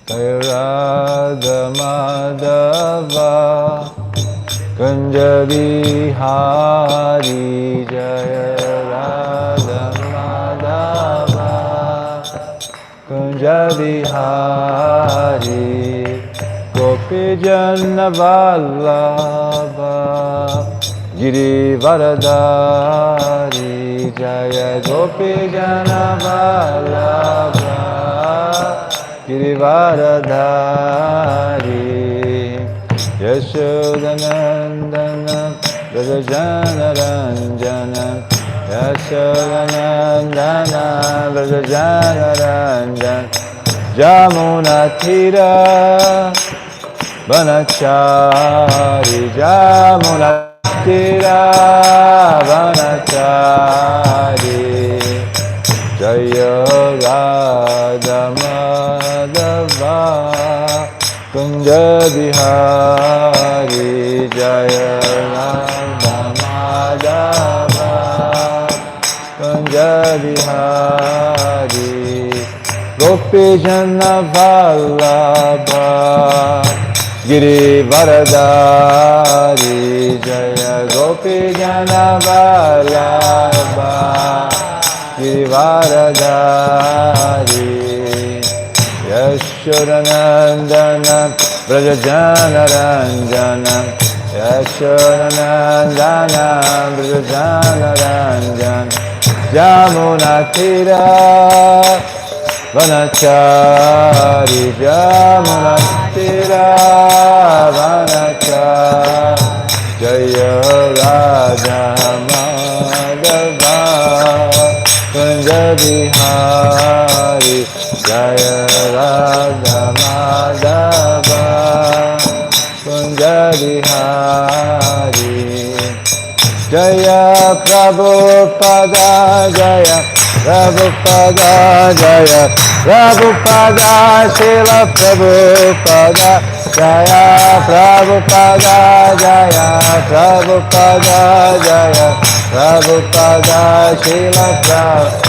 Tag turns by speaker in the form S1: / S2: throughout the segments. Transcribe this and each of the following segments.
S1: Jaya Radha Madhava Kunja Bihari Jaya Radha Madhava Kunja Bihari Gopi Jana Vallabha Girivaradari Jaya Gopi Jana Vallabha Girivaradari Yashodanandana Vrajajana Ranjana Yashodanandana Vrajajana Ranjana Jamuna Tira Vanachari Jamuna Tira Vanachari Jaya Radha Madhava Kunja Bihari Jaya Radha Madhava Kunja Bihari Gopi Jana Vallabha Girivaradari Jaya Gopi Jana Vallabha Girivaradari Yashodanandana Vrajajana Ranjana Yashodanandana Vrajajana Ranjana Jamuna Tira Vanachari Jamuna Tira Vanachari Jaya Radha Madhava Kunja Bihari Jaya Radha Madhava Kunja Bihari Jaya Prabhupada Jaya Prabhupada Jaya Prabhupada Srila Prabhupada Jaya Prabhupada Jaya Prabhupada Jaya Prabhupada Srila Prabhupada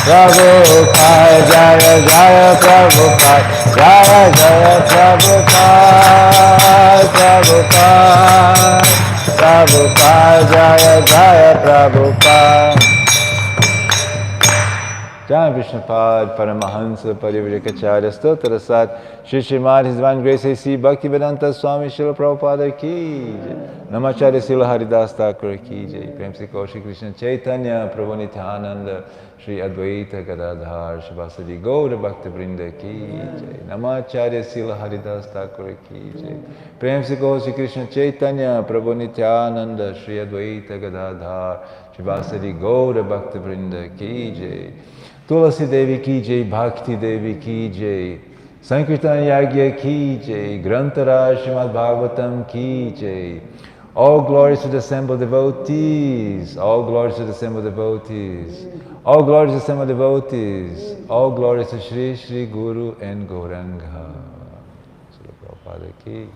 S1: Prabhupada Jaya Jaya Prabhupada Jaya Jaya Prabhupada Prabhupada Jaya Jaya Prabhupada Jai Vishnupad Paramahansa Parivrikacharya Stotra Sat Shri Srimad His Divine Grace A.C. Bhaktivedanta Swami Srila Prabhupada Ki Jai Namacharya Srila Haridas Thakur Ki Jai Prem Se Shri Krishna Chaitanya Prabhu Nityananda Shri Advaita Gadadhar Shivasadi Gaura Bhakta Vrinda Ki Jai Namacharya Srila Haridas Thakur Ki Jai Prem Se Shri Krishna Chaitanya Prabhu Nityananda Shri Advaita Gadadhar Shivasadi Gaura Bhakta Vrinda Ki Jai Tulasi Devi Ki Jai, Bhakti Devi Ki Jai, Sankirtana Yagya Ki Jai, Grantara Srimad Bhagvatam Ki Jai. All glories to the assembled devotees, all glories to the assembled devotees, all glories to the assembled devotees, all glories to Shri Shri Guru and Gauranga. Srila Prabhupada Ki.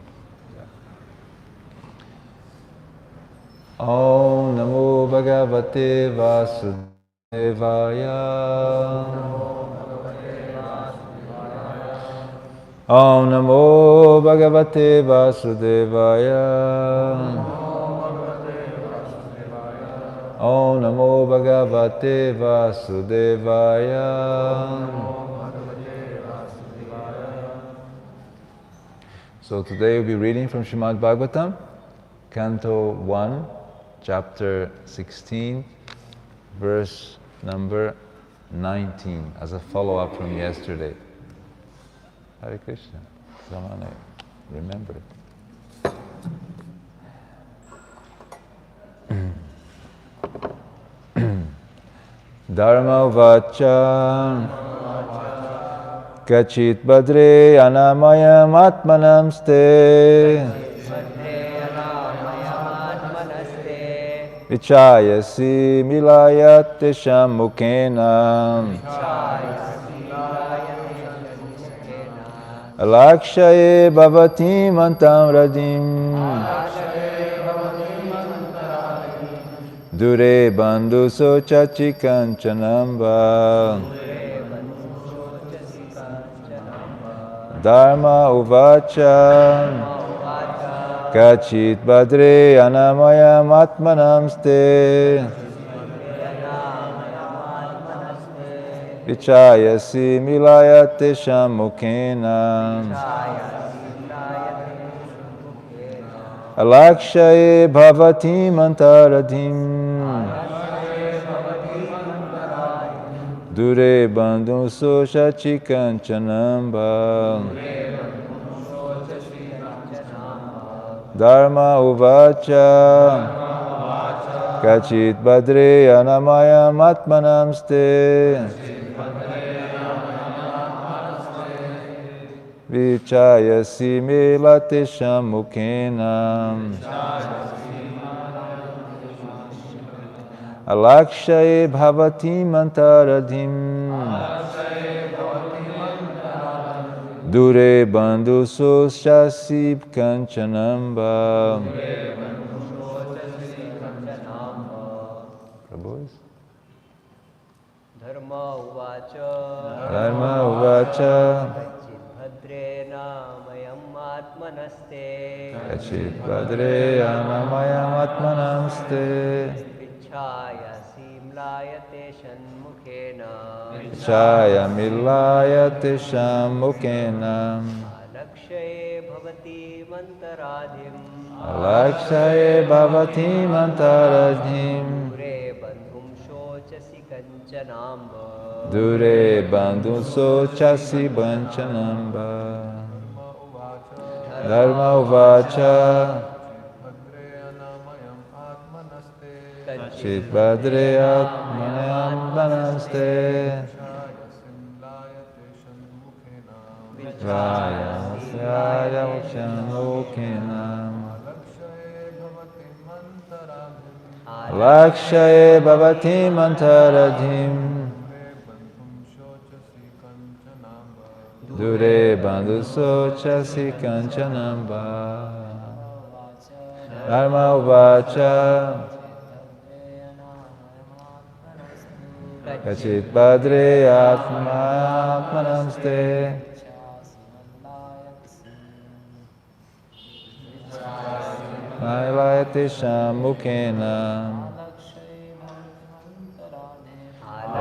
S1: Om Namo Bhagavate Vasudevaya. Om Namo Bhagavate Vasudevaya. Om Namo Bhagavate Vasudevaya. So today we'll be reading from Srimad Bhagvatam, Canto 1, Chapter 16, verse number 19, as a follow-up from yesterday. Hare Krishna. Someone remember it. Dharma vacha kachit badre anamayam atmanamste vichayasi milayat tesham mukena alakshaye bhavati mantam radim Dure bandhu sochachi kanchanamba. Dharma uvacha. Kachit badre anamayam atmanamste. Vichayasi milayate shamukena. Alakshaye bhavati mantaradhim. Dure bandhu sochachi kanchanamba. Dharma uvacha. Kachit badre anamayam atmanamste. Vichayasi melate shamukena. Alakshaye bhavati mantaradhim. Dure bandhu sochasi kanchanamba. Prabhu.
S2: Dharma uvacha.
S1: Dharma uvacha.
S2: Bhadre namayam atmanaste.
S1: Kachit badre anamayam atmanamste.
S2: Vichaya simlayate shanmukhena.
S1: Vichaya milayate shamukena.
S2: Alakshaye bhavati mantaradhim.
S1: Alakshaye bhavati mantaradhim. Dure bandhu sochasi kanchanamba. Dharma uvacha. Kachit badre atmanam banaste. Vaya syaya vakshanokena. Lakshaye bhavati mantaradhim. Dure bandhu sochasi kanchanamba. Dharma uvacha. Kachit badre atmanamste. Mailayate shamukena.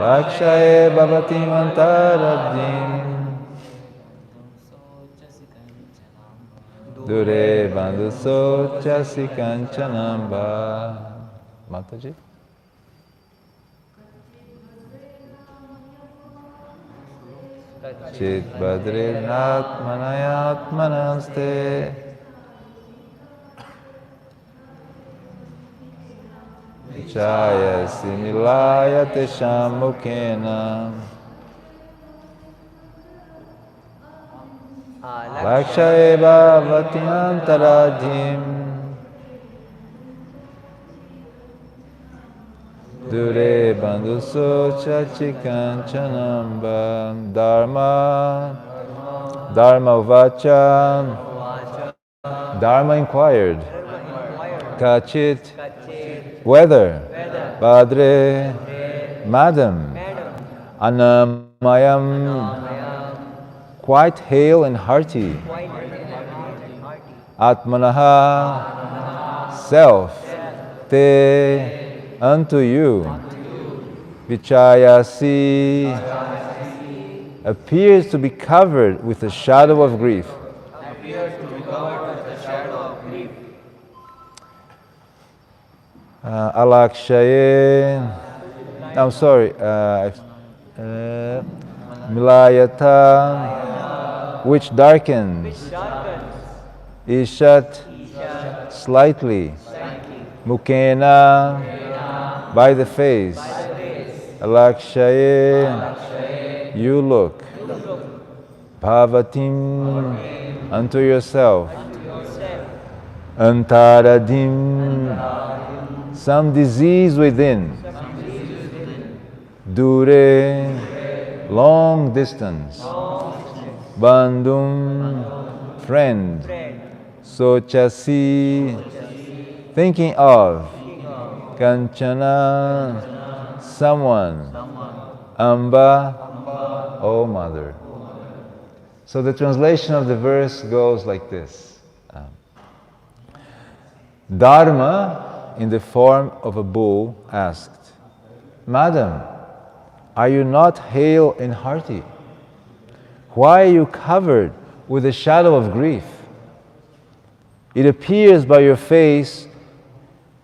S1: Lakshaye bhavati mantaradhim. Dure bandhu sochasi kanchanamba. Mataji. Chit badre atmanayatmanaste. Vichaya similayate shamukena. Lakshaye bhavati antaradhim. Dure bandhu sochachi kanchanamba. Dharma uvacha. Dharma inquired. Kachit. Whether. Badre. Madam. Anamayam. Quite hale and hearty. Atmanaha. Self. Te. Unto you. Vichayasi. Appears to be covered with a shadow of grief. Alakshaye. I'm sorry. Milayata, which darkens. Ishat, slightly. Mukena, by the face. Alakshaye, you look. Bhavatim, unto yourself. Antaradim, some disease within. Dure, long distance. Bandhum, friend. Sochasi, thinking of. Kanchana, someone. Amba, O Mother. So the translation of the verse goes like this. Dharma, in the form of a bull, asked, Madam, are you not hale and hearty? Why are you covered with the shadow of grief? It appears by your face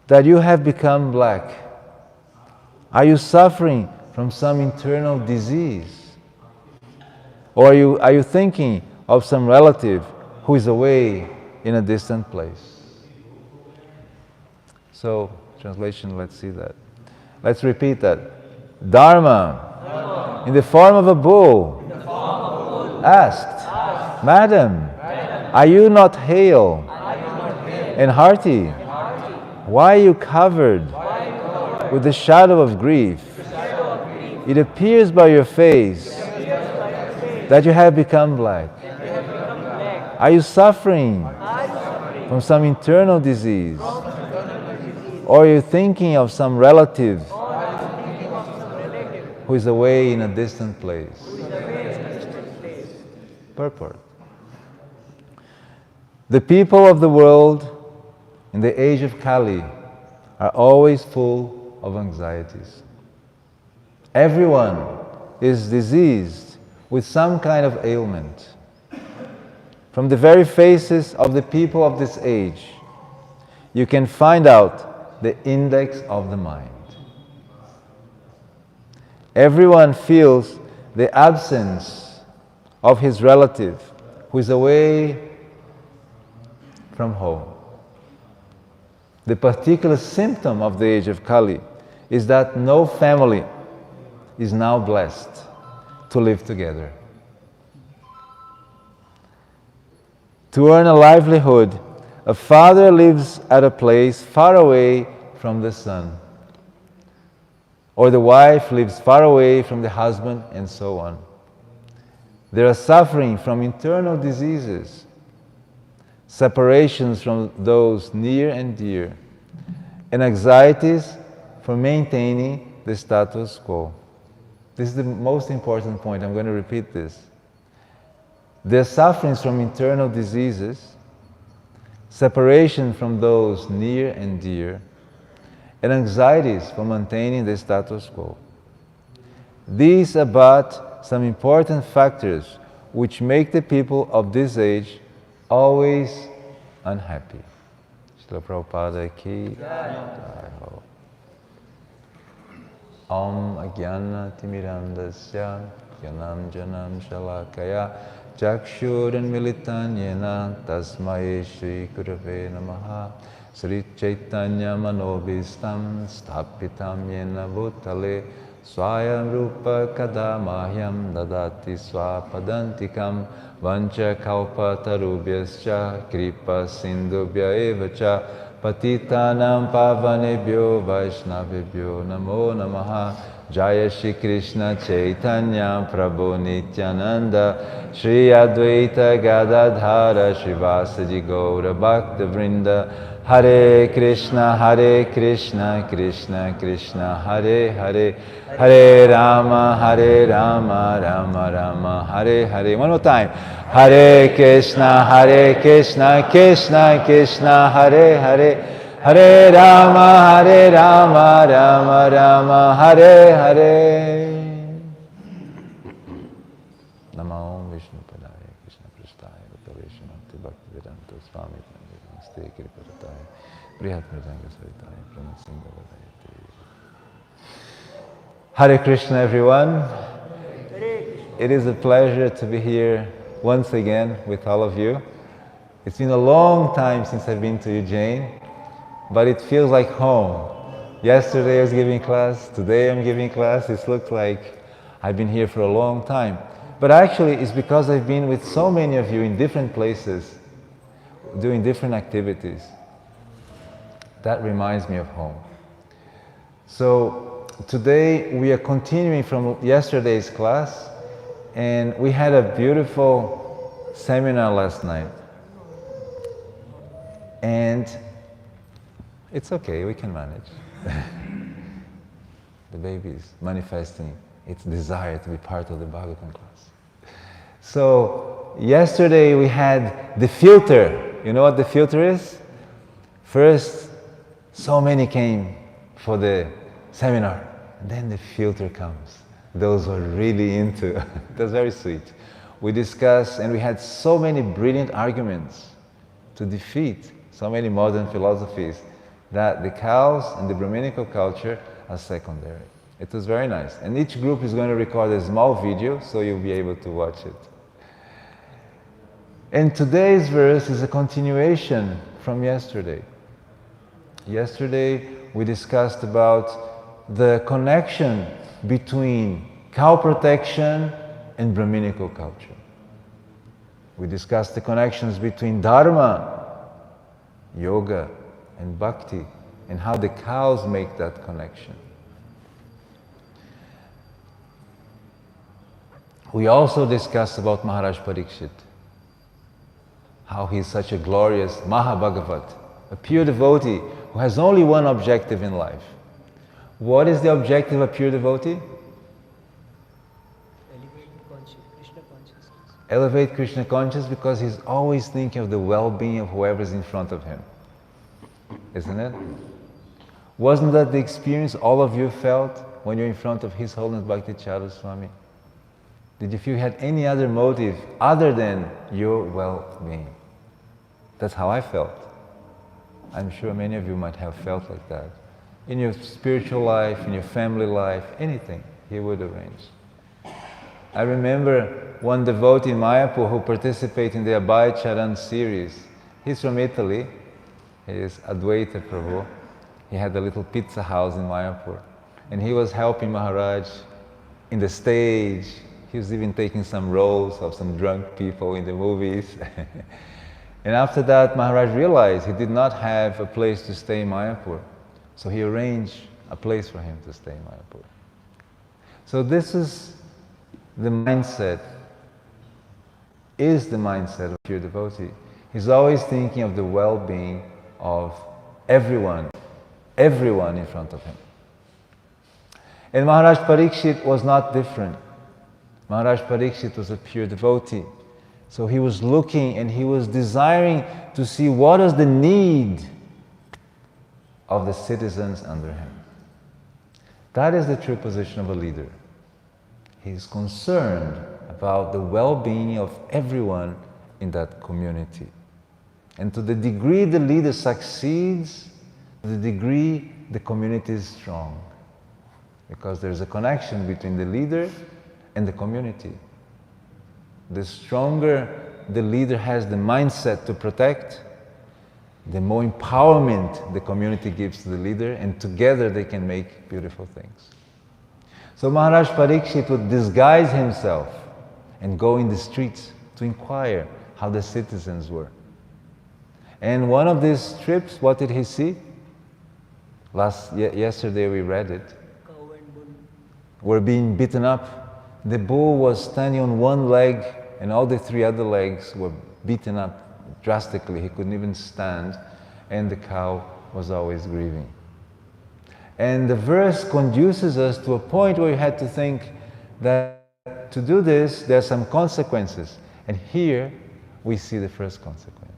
S1: that you have become black. Are you suffering from some internal disease? Or are you thinking of some relative who is away in a distant place? So, translation, let's see that. Let's repeat that. Dharma, in the form of a bull, asked, Madam, are you not hale and hearty? Why are you covered with the shadow of grief? It appears by your face that you have become black. Are you suffering from some internal disease? Or are you thinking of some relative who is away in a distant place? Purport. The people of the world in the age of Kali are always full of anxieties. Everyone is diseased with some kind of ailment. From the very faces of the people of this age, you can find out the index of the mind. Everyone feels the absence of his relative who is away from home. The particular symptom of the age of Kali is that no family is now blessed to live together. To earn a livelihood, a father lives at a place far away from the son, or the wife lives far away from the husband, and so on. They are suffering from internal diseases, separations from those near and dear, and anxieties for maintaining the status quo. This is the most important point. I'm going to repeat this. Their sufferings from internal diseases, separation from those near and dear, and anxieties for maintaining the status quo. These are but some important factors which make the people of this age always unhappy. Srila Prabhupada ki jai ho. Om Ajnana Timirandasya Jnanam Janam Shalakaya Chakshuran Militanyena Tasmai Shri Gurave Namaha Sri Chaitanya Manobhistam Sthapitam Yena Bhutale Swayam Rupa Kadamahyam Dadati Swapadantikam Vancha Kalpa Tarubhyascha Kripa Sindhubhya Evacha Patitanam Pavanebhyo Vaishnavebhyo Namo Namaha Jaya Shri Krishna Chaitanya Prabhu Nityananda Shri Advaita Gadadhara Srivasaji Gaura Bhakta Vrinda Hare Krishna Krishna Krishna Hare Hare Hare Rama Rama Rama Hare Hare. One more time. Hare Krishna Krishna Krishna Hare Hare Hare Rama Rama Rama Hare Hare. Namo Vishnu Padaya Krishna Prasthaya Vataveshanti Bhakti Vedanta Swami Namaste Kriparataya Prihat Mridanga Saritaya Pranasinga Vadayati. Hare Krishna, everyone. It is a pleasure to be here once again with all of you. It's been a long time since I've been to Ujjain, but it feels like home. Yesterday I was giving class, today I'm giving class. It looks like I've been here for a long time. But actually it's because I've been with so many of you in different places, doing different activities. That reminds me of home. So today we are continuing from yesterday's class, and we had a beautiful seminar last night. And It's okay, we can manage. The baby is manifesting its desire to be part of the Bhagavatam class. So, yesterday we had the filter. You know what the filter is? First, so many came for the seminar. And then the filter comes. Those who are really into it. That's very sweet. We discussed and we had so many brilliant arguments to defeat so many modern philosophies that the cows and the Brahminical culture are secondary. It was very nice. And each group is going to record a small video so you'll be able to watch it. And today's verse is a continuation from yesterday. Yesterday we discussed about the connection between cow protection and Brahminical culture. We discussed the connections between Dharma, yoga, and Bhakti, and how the cows make that connection. We also discussed about Maharaj Parikshit, how he is such a glorious Mahabhagavat, a pure devotee who has only one objective in life. What is the objective of a pure devotee?
S2: Krishna consciousness.
S1: Elevate Krishna consciousness, because he's always thinking of the well-being of whoever is in front of him. Isn't it? Wasn't that the experience all of you felt when you're in front of His Holiness Bhakti Charu Swami? Did you feel you had any other motive other than your well-being? That's how I felt. I'm sure many of you might have felt like that. In your spiritual life, in your family life, anything he would arrange. I remember one devotee in Mayapur who participated in the Abhay Charan series. He's from Italy. He is Advaita Prabhu. He had a little pizza house in Mayapur. And he was helping Maharaj in the stage. He was even taking some roles of some drunk people in the movies. And after that, Maharaj realized he did not have a place to stay in Mayapur. So he arranged a place for him to stay in Mayapur. So this is the mindset, is the mindset of pure devotee. He's always thinking of the well-being of everyone in front of him. And Maharaj Parikshit was not different. Maharaj Parikshit was a pure devotee. So he was looking and he was desiring to see what is the need of the citizens under him. That is the true position of a leader. He is concerned about the well-being of everyone in that community. And to the degree the leader succeeds, to the degree the community is strong. Because there's a connection between the leader and the community. The stronger the leader has the mindset to protect, the more empowerment the community gives to the leader, and together they can make beautiful things. So Maharaj Parikshit would disguise himself and go in the streets to inquire how the citizens were. And one of these trips, what did he see? Yesterday we read it.
S2: Cow and bull
S1: were being beaten up. The bull was standing on one leg and all the three other legs were beaten up drastically. He couldn't even stand, and the cow was always grieving. And the verse conduces us to a point where we had to think that to do this, there are some consequences. And here we see the first consequence.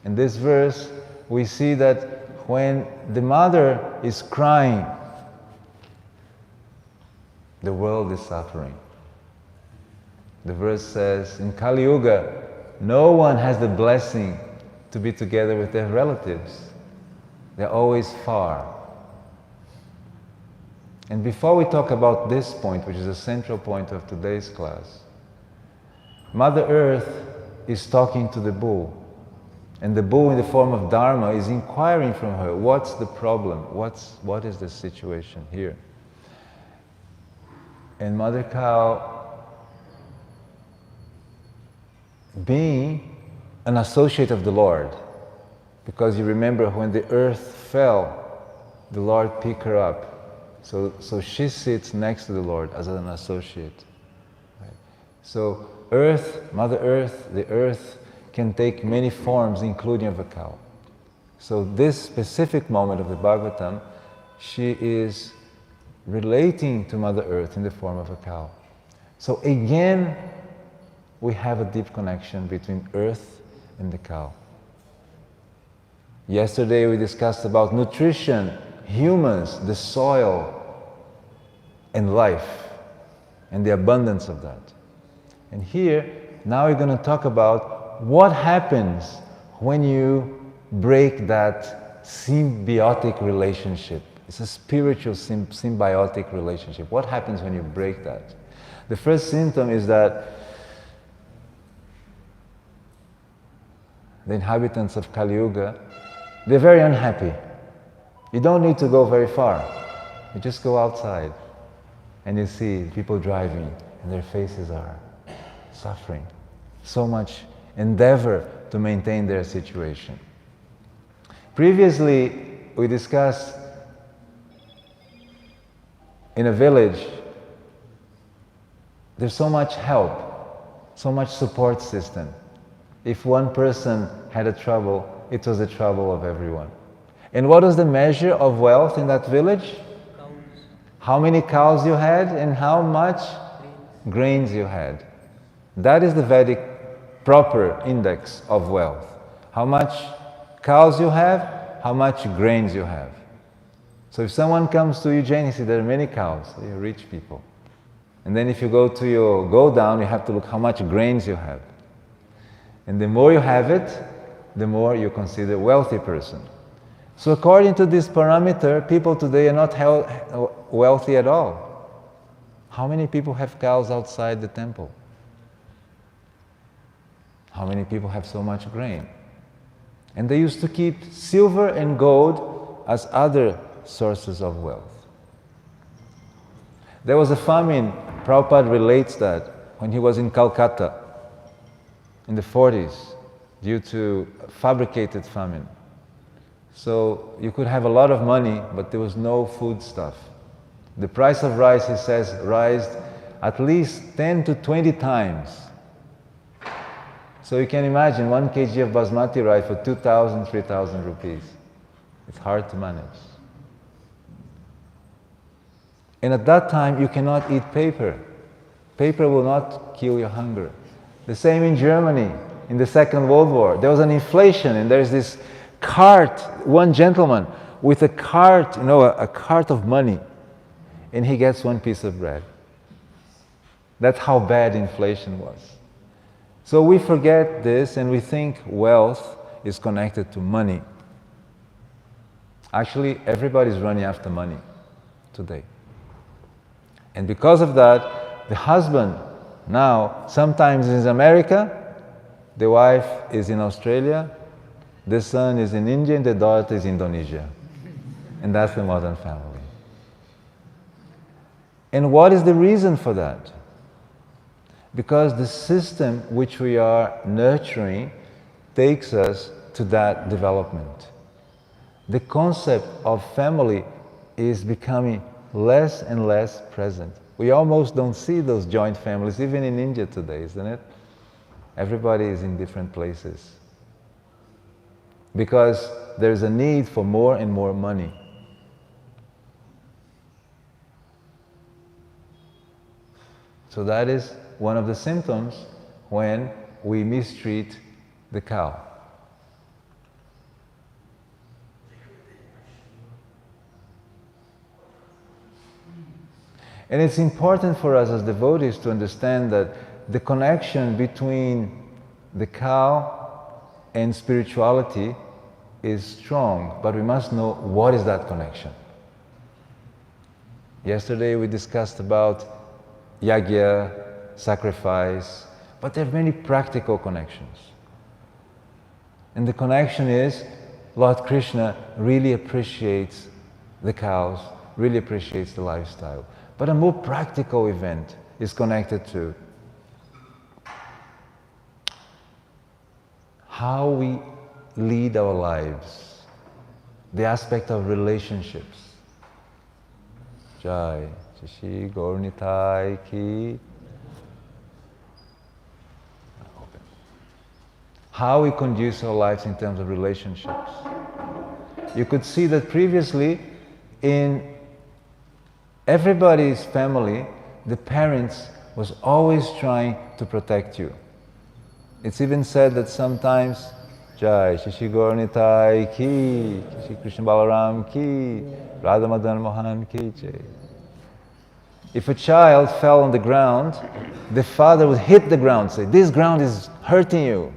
S1: In this verse, we see that when the mother is crying, the world is suffering. The verse says, in Kali Yuga, no one has the blessing to be together with their relatives. They're always far. And before we talk about this point, which is a central point of today's class, Mother Earth is talking to the bull. And the bull in the form of Dharma is inquiring from her, what's the problem? What is the situation here? And Mother Cow, being an associate of the Lord, because you remember when the earth fell, the Lord picked her up. So she sits next to the Lord as an associate. Right? So Earth, Mother Earth, the earth can take many forms, including of a cow. So this specific moment of the Bhagavatam, she is relating to Mother Earth in the form of a cow. So again, we have a deep connection between earth and the cow. Yesterday we discussed about nutrition, humans, the soil, and life, and the abundance of that. And here, now we're going to talk about what happens when you break that symbiotic relationship. It's a spiritual symbiotic relationship. What happens when you break that? The first symptom is that the inhabitants of Kali Yuga, they're very unhappy. You don't need to go very far. You just go outside and you see people driving and their faces are suffering. So much endeavor to maintain their situation. Previously, we discussed in a village, there's so much help, so much support system. If one person had a trouble, it was the trouble of everyone. And what was the measure of wealth in that village?
S2: Cows,
S1: How many cows you had and how much grains you had. That is the Vedic proper index of wealth. How much cows you have, how much grains you have. So if someone comes to Ujjain, he says there are many cows, they're rich people. And then if you go to your go down, you have to look how much grains you have. And the more you have it, the more you consider a wealthy person. So according to this parameter, people today are not wealthy at all. How many people have cows outside the temple? How many people have so much grain? And they used to keep silver and gold as other sources of wealth. There was a famine, Prabhupada relates that, when he was in Calcutta in the 40s, due to a fabricated famine. So you could have a lot of money, but there was no food stuff. The price of rice, he says, rised at least 10 to 20 times. So you can imagine 1 kg of basmati rice for 2,000, 3,000 rupees. It's hard to manage. And at that time, you cannot eat paper. Paper will not kill your hunger. The same in Germany, in the Second World War. There was an inflation, and there's this cart, one gentleman with a cart, a cart of money, and he gets 1 piece of bread. That's how bad inflation was. So we forget this and we think wealth is connected to money. Actually, everybody's running after money today. And because of that, the husband now sometimes is in America, the wife is in Australia, the son is in India, and the daughter is in Indonesia. And that's the modern family. And what is the reason for that? Because the system which we are nurturing takes us to that development. The concept of family is becoming less and less present. We almost don't see those joint families, even in India today, isn't it? Everybody is in different places. Because there's a need for more and more money. So that is one of the symptoms when we mistreat the cow. And it's important for us as devotees to understand that the connection between the cow and spirituality is strong, but we must know what is that connection. Yesterday we discussed about yagya, sacrifice, but there are many practical connections. And the connection is Lord Krishna really appreciates the cows, really appreciates the lifestyle. But a more practical event is connected to how we lead our lives, the aspect of relationships. Jai, Shishi, Gaurnitai ki. how we conduce our lives in terms of relationships. You could see that previously in everybody's family, the parents was always trying to protect you. It's even said that sometimes, Jai Shishi Gaurnitai ki, Shri Krishna Balaram ki, Radha Madan Mohan ki jai. If a child fell on the ground, the father would hit the ground, say, "This ground is hurting you."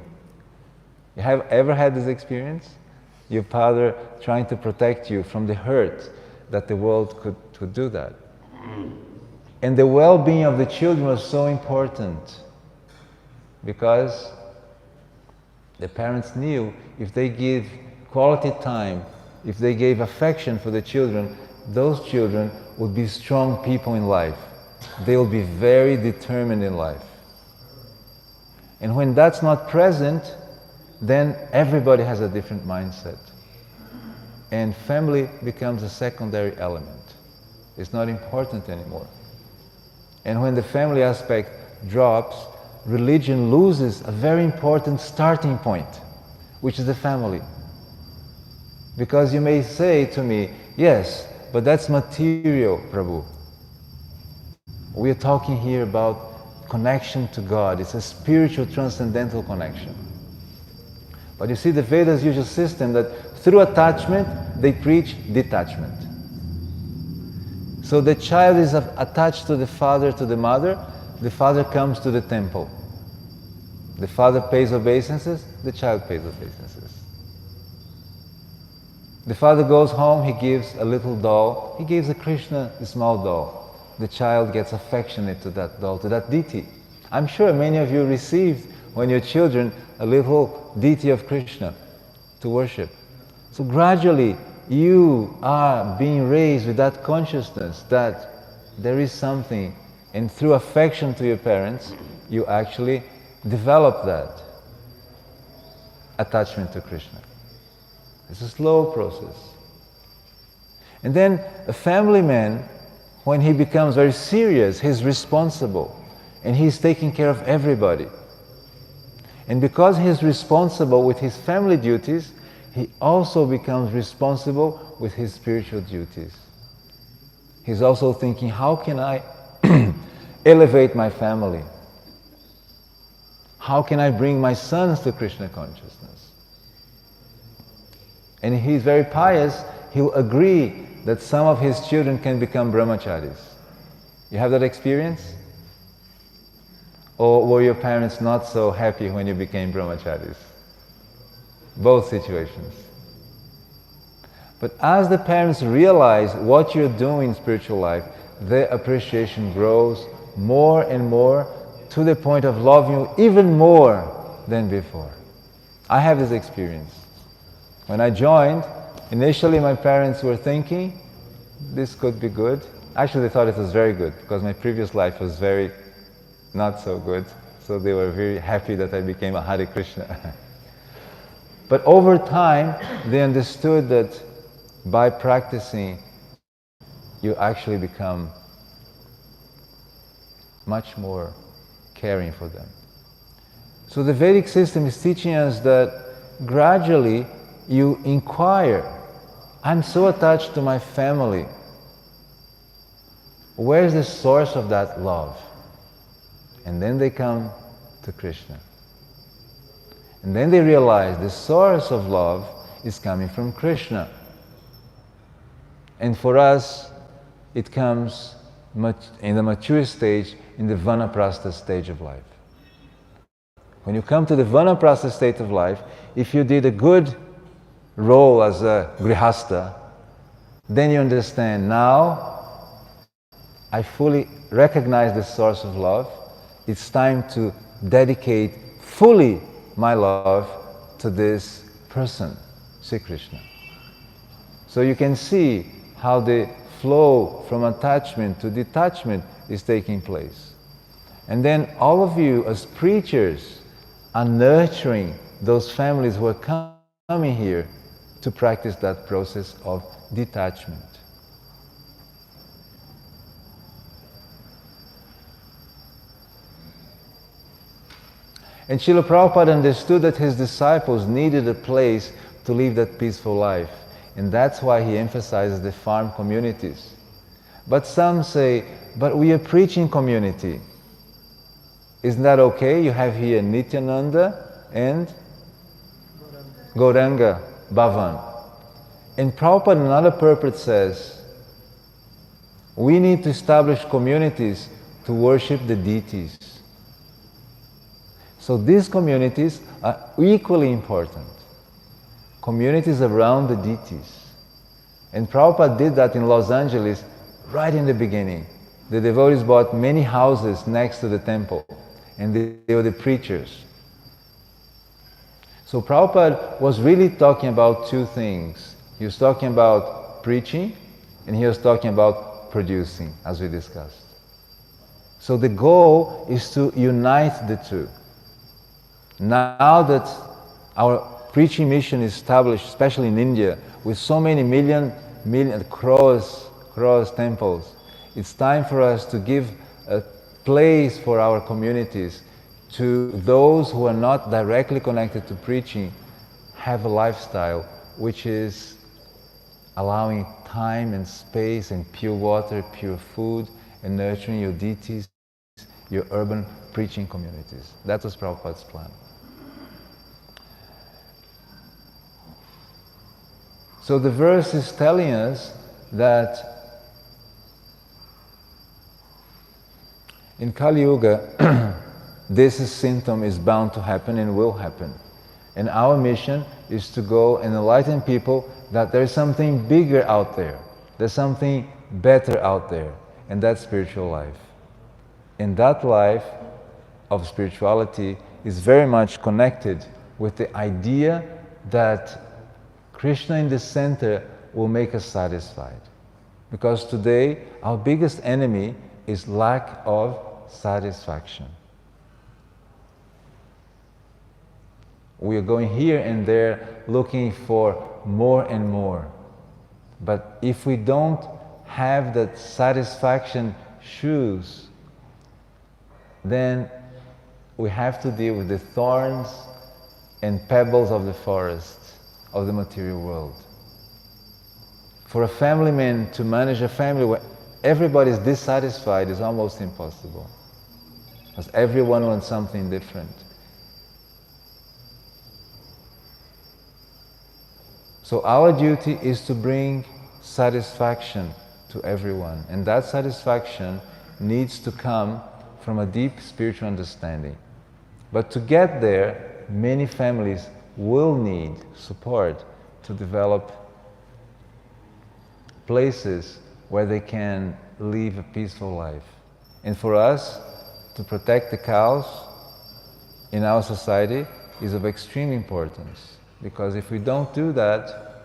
S1: You have ever had this experience? Your father trying to protect you from the hurt that the world could do that. And the well-being of the children was so important because the parents knew if they give quality time, if they gave affection for the children, those children would be strong people in life. They will be very determined in life. And when that's not present, then everybody has a different mindset. And family becomes a secondary element. It's not important anymore. And when the family aspect drops, religion loses a very important starting point, which is the family. Because you may say to me, "Yes, but that's material, Prabhu. We are talking here about connection to God. It's a spiritual, transcendental connection." But you see, the Vedas use a system that through attachment, they preach detachment. So the child is attached to the father, to the mother. The father comes to the temple. The father pays obeisances, the child pays obeisances. The father goes home, he gives a little doll. He gives a Krishna a small doll. The child gets affectionate to that doll, to that deity. I'm sure many of you received, when you're children, a little deity of Krishna to worship. So gradually, you are being raised with that consciousness that there is something, and through affection to your parents, you actually develop that attachment to Krishna. It's a slow process. And then a family man, when he becomes very serious, he's responsible and he's taking care of everybody. And because he's responsible with his family duties, he also becomes responsible with his spiritual duties. He's also thinking, how can I elevate my family? How can I bring my sons to Krishna consciousness? And he's very pious, he'll agree that some of his children can become brahmacharis. You have that experience? Or were your parents not so happy when you became brahmacharis? Both situations. But as the parents realize what you're doing in spiritual life, their appreciation grows more and more to the point of loving you even more than before. I have this experience. When I joined, initially my parents were thinking, this could be good. Actually, they thought it was very good because my previous life was very not so good. So they were very happy that I became a Hare Krishna. But over time, they understood that by practicing, you actually become much more caring for them. So the Vedic system is teaching us that gradually you inquire, I'm so attached to my family. Where is the source of that love? And then they come to Krishna. And then they realize the source of love is coming from Krishna. And for us, it comes in the mature stage, in the vanaprastha stage of life. When you come to the vanaprastha state of life, if you did a good role as a grihastha, then you understand, now I fully recognize the source of love. It's time to dedicate fully my love to this person, Sri Krishna. So you can see how the flow from attachment to detachment is taking place. And then all of you as preachers are nurturing those families who are coming here to practice that process of detachment. And Srila Prabhupada understood that his disciples needed a place to live that peaceful life. And that's why he emphasizes the farm communities. But some say, but we are preaching community. Isn't that okay? You have here Nityananda and Gauranga Bhavan. And Prabhupada in another purport says, we need to establish communities to worship the deities. So these communities are equally important. Communities around the deities. And Prabhupada did that in Los Angeles right in the beginning. The devotees bought many houses next to the temple, and they were the preachers. So Prabhupada was really talking about two things. He was talking about preaching, and he was talking about producing, as we discussed. So the goal is to unite the two. Now that our preaching mission is established, especially in India, with so many million crores temples, it's time for us to give a place for our communities to those who are not directly connected to preaching, have a lifestyle which is allowing time and space and pure water, pure food, and nurturing your deities, your urban preaching communities. That was Prabhupada's plan. So the verse is telling us that in Kali Yuga, this symptom is bound to happen and will happen. And our mission is to go and enlighten people that there's something bigger out there. There's something better out there, and that's spiritual life. And that life of spirituality is very much connected with the idea that Krishna in the center will make us satisfied. Because today, our biggest enemy is lack of satisfaction. We are going here and there looking for more and more. But if we don't have that satisfaction shoes, then we have to deal with the thorns and pebbles of the forest of the material world. For a family man to manage a family where everybody is dissatisfied is almost impossible. Because everyone wants something different. So our duty is to bring satisfaction to everyone. And that satisfaction needs to come from a deep spiritual understanding. But to get there, many families will need support to develop places where they can live a peaceful life. And for us, to protect the cows in our society is of extreme importance. Because if we don't do that,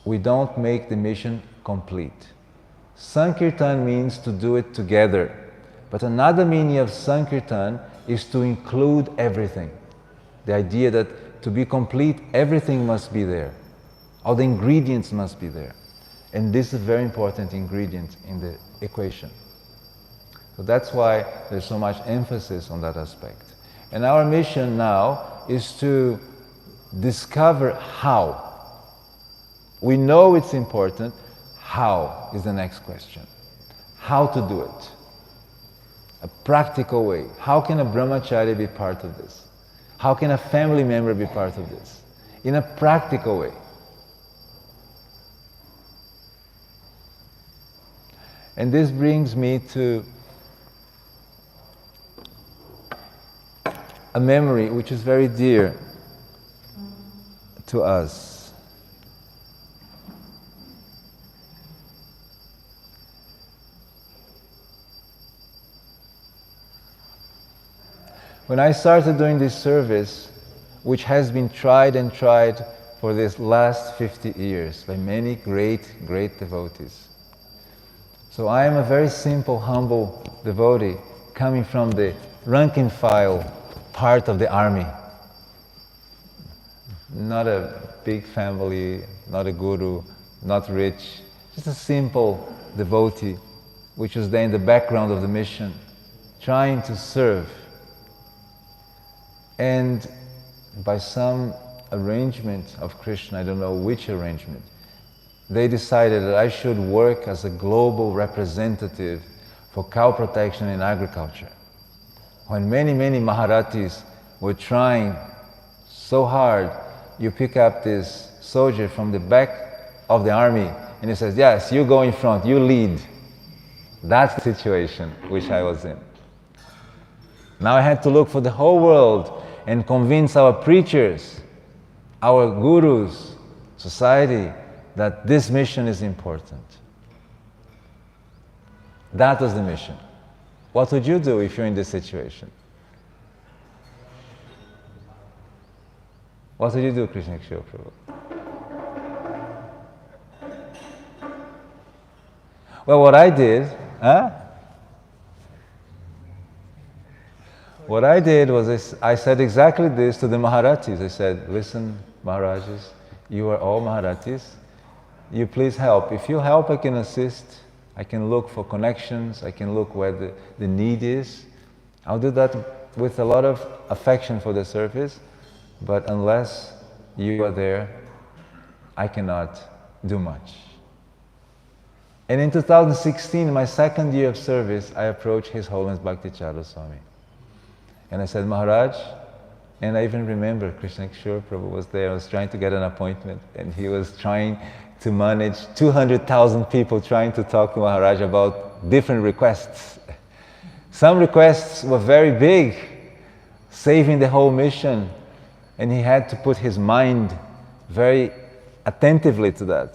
S1: we don't make the mission complete. Sankirtan means to do it together. But another meaning of Sankirtan is to include everything. The idea that to be complete, everything must be there. All the ingredients must be there. And this is a very important ingredient in the equation. So that's why there's so much emphasis on that aspect. And our mission now is to discover how. We know it's important. How is the next question. How to do it. A practical way. How can a brahmachari be part of this? How can a family member be part of this? In a practical way. And this brings me to a memory which is very dear to us. When I started doing this service, which has been tried and tried for this last 50 years by many great devotees. So I am a very simple, humble devotee coming from the rank and file part of the army. Not a big family, not a guru, not rich, just a simple devotee, which was there in the background of the mission, trying to serve. And by some arrangement of Krishna, I don't know which arrangement, they decided that I should work as a global representative for cow protection in agriculture. When many Maharatis were trying so hard, you pick up this soldier from the back of the army and he says, yes, you go in front, you lead. That's the situation which I was in. Now I had to look for the whole world and convince our preachers, our gurus, society, that this mission is important. That was the mission. What would you do if you're in this situation? What would you do, Krishna Prabhu? Well, what I did, What I did was I said exactly this to the Maharatis. I said, listen, Maharajas, you are all Maharatis. You please help. If you help, I can assist. I can look for connections. I can look where the need is. I'll do that with a lot of affection for the service. But unless you are there, I cannot do much. And in 2016, my second year of service, I approached His Holiness Bhakti Charu Swami. And I said, Maharaj, and I even remember Krishna Prabhu was there. I was trying to get an appointment, and he was trying to manage 200,000 people trying to talk to Maharaj about different requests. Some requests were very big, saving the whole mission, and he had to put his mind very attentively to that.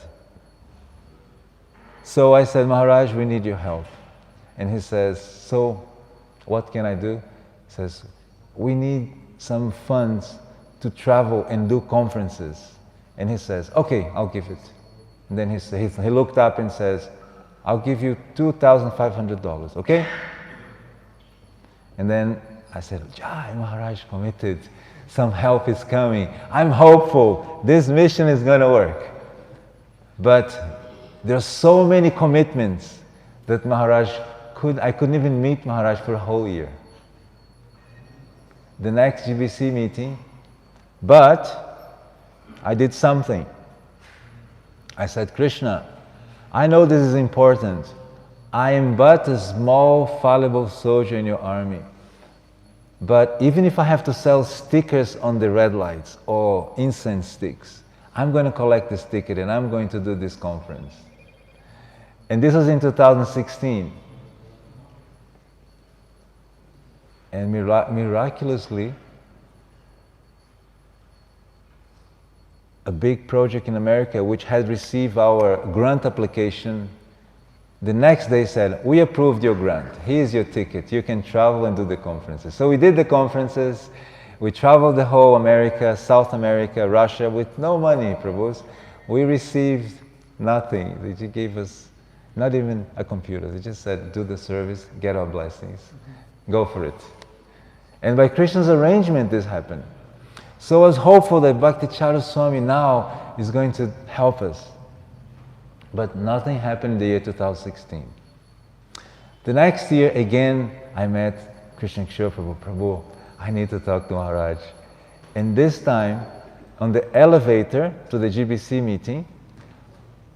S1: So I said, Maharaj, we need your help. And he says, so what can I do? He says, we need some funds to travel and do conferences. And he says, okay, I'll give it. And then he looked up and says, I'll give you $2,500, okay? And then I said, Jai, Maharaj committed. Some help is coming. I'm hopeful. This mission is going to work. But there are so many commitments that I couldn't even meet Maharaj for a whole year. The next GBC meeting, but I did something. I said, Krishna, I know this is important. I am but a small, fallible soldier in your army. But even if I have to sell stickers on the red lights or incense sticks, I'm going to collect this ticket and I'm going to do this conference. And this was in 2016. And miraculously, a big project in America which had received our grant application, the next day said, we approved your grant. Here's your ticket. You can travel and do the conferences. So we did the conferences. We traveled the whole America, South America, Russia with no money, Prabhus. We received nothing. They just gave us not even a computer. They just said, do the service, get our blessings. Go for it. And by Krishna's arrangement, this happened. So I was hopeful that Bhakti Charu Swami now is going to help us. But nothing happened in the year 2016. The next year, again, I met Krishna Prabhu. Prabhu, I need to talk to Maharaj. And this time, on the elevator to the GBC meeting,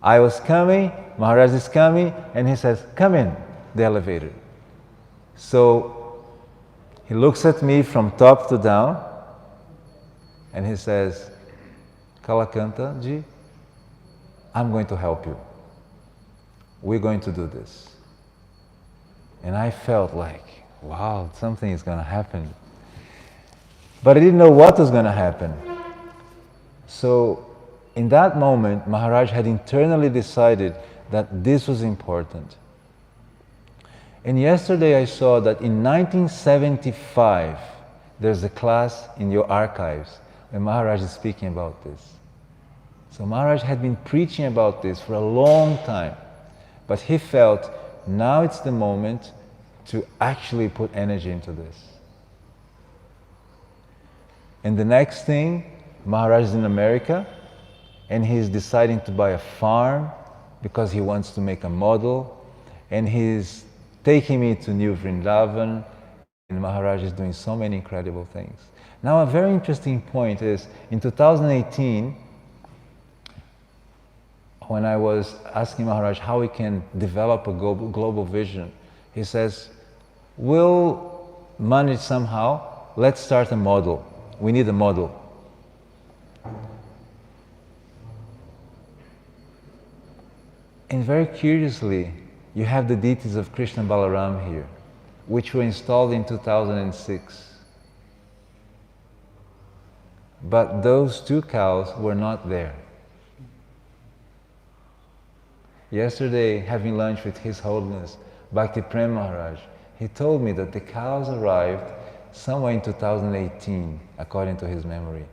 S1: I was coming, Maharaj is coming, and he says, come in, the elevator. So he looks at me from top to down, and he says, Kalakanta ji, I'm going to help you. We're going to do this. And I felt like, wow, something is going to happen. But I didn't know what was going to happen. So in that moment, Maharaj had internally decided that this was important. And yesterday I saw that in 1975, there's a class in your archives where Maharaj is speaking about this. So Maharaj had been preaching about this for a long time, but he felt now it's the moment to actually put energy into this. And the next thing, Maharaj is in America, and he's deciding to buy a farm because he wants to make a model, and he's taking me to New Vrindavan, And Maharaja is doing so many incredible things. Now, a very interesting point is, in 2018, when I was asking Maharaj how we can develop a global vision, he says, we'll manage somehow, let's start a model. We need a model. And very curiously, you have the deities of Krishna and Balaram here, which were installed in 2006. But those two cows were not there. Yesterday, having lunch with His Holiness, Bhakti Prem Maharaj, he told me that the cows arrived somewhere in 2018, according to his memory,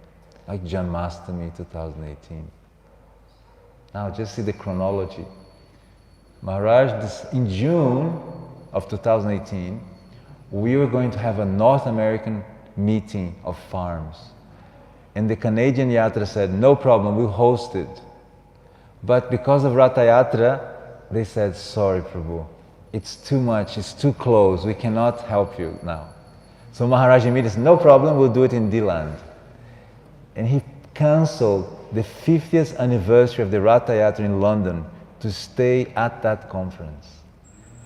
S1: like Janmashtami 2018. Now just see the chronology. Maharaj, in June of 2018, we were going to have a North American meeting of farms. And the Canadian Yatra said, no problem, we'll host it. But because of Ratha Yatra, they said, sorry Prabhu, it's too much, it's too close, we cannot help you now. So Maharaj immediately said, no problem, we'll do it in D-Land. And he cancelled the 50th anniversary of the Ratha Yatra in London to stay at that conference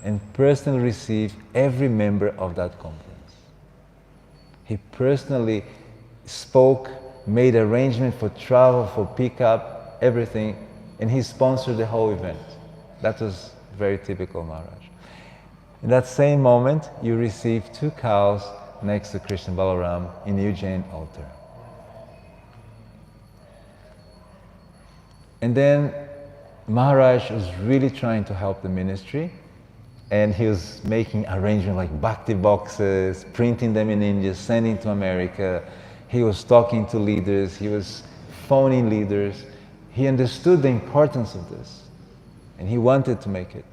S1: and personally receive every member of that conference. He personally spoke, made arrangement for travel, for pickup, everything, and he sponsored the whole event. That was very typical Maharaj. In that same moment, you receive two cows next to Krishna Balaram in the Ujjain altar. And then Maharaj was really trying to help the ministry, and he was making arrangements like Bhakti boxes, printing them in India, sending to America. He was talking to leaders, he was phoning leaders. He understood the importance of this, and he wanted to make it.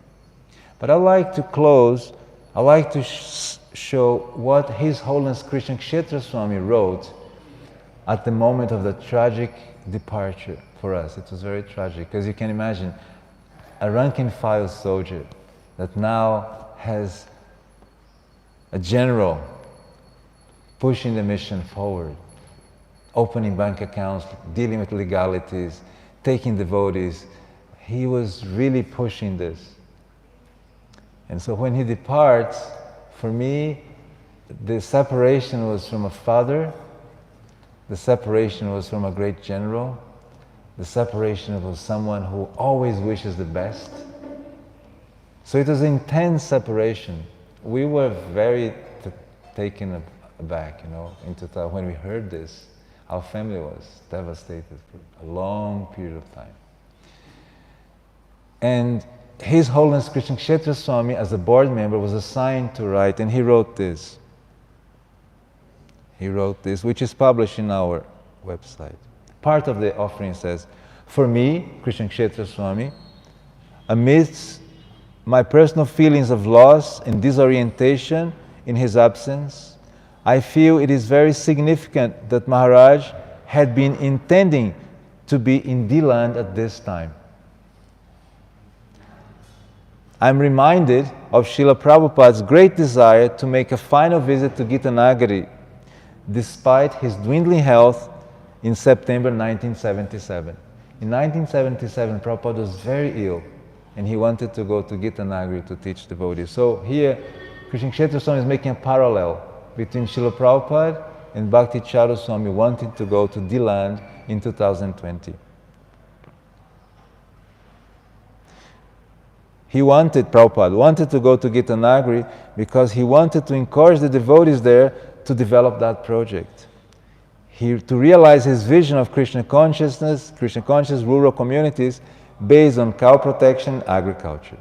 S1: But I'd like to close, I'd like to show what His Holiness Krishna Kshetra Swami wrote at the moment of the tragic departure for us. It was very tragic, because you can imagine a rank-and-file soldier that now has a general pushing the mission forward, opening bank accounts, dealing with legalities, taking devotees. He was really pushing this. And so when he departs, for me, the separation was from a father, the separation was from a great general, the separation was someone who always wishes the best. So it was an intense separation. We were very taken aback, when we heard this. Our family was devastated for a long period of time. And His Holiness Krishna Kshetra Swami, as a board member, was assigned to write, and he wrote this. He wrote this, which is published in our website. Part of the offering says, for me, Krishna Kshetra Swami, amidst my personal feelings of loss and disorientation in his absence, I feel it is very significant that Maharaj had been intending to be in D-Land at this time. I'm reminded of Srila Prabhupada's great desire to make a final visit to Gitanagari, despite his dwindling health in September 1977. In 1977, Prabhupada was very ill, and he wanted to go to Gitanagari to teach devotees. So here, Krishna Kshetra Swami is making a parallel between Srila Prabhupada and Bhakti Charu Swami wanting to go to D-Land in 2020. Prabhupada wanted to go to Gitanagari because he wanted to encourage the devotees there to develop that project. To realize his vision of Krishna conscious rural communities based on cow protection and agriculture.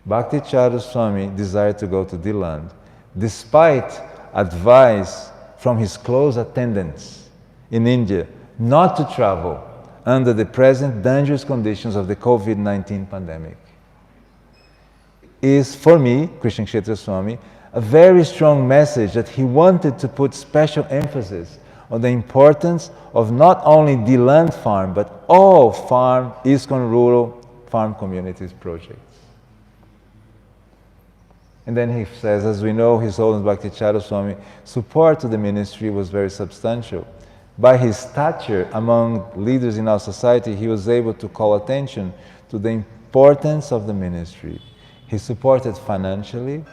S1: Bhakti Charu Swami desired to go to D-Land, despite advice from his close attendants in India not to travel under the present dangerous conditions of the COVID-19 pandemic. Is, for me, Krishna Kshetra Swami, a very strong message that he wanted to put special emphasis on the importance of not only the land farm, but all iskcon rural farm communities projects. And then he says, as we know, His Holiness Bhakti Charu Swami support to the ministry was very substantial. By his stature among leaders in our society, he was able to call attention to the importance of the ministry. He supported financially.